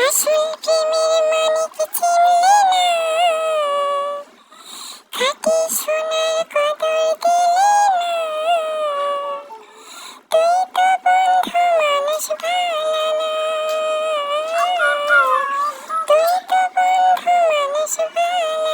আসল প্রেমের মানে কি চিনলি না? খাঁটি সোনার কদর দিলি না। তুই তো বন্ধু মানুষ ভালো না। তুই তো বন্ধু মানুষ ভালো না।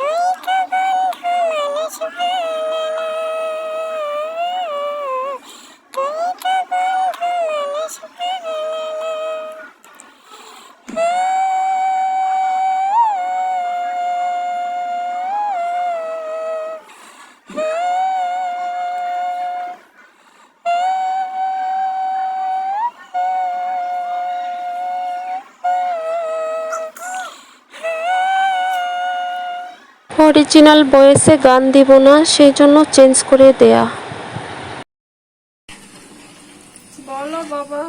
তুই তো বন্ধু মানুষ ভালো না। তুই তো বন্ধু মানুষ ভালো না। অরিজিনাল ভয়েসে গান দিব না, সেই জন্য চেঞ্জ করে দেয়া। বলো বাবা।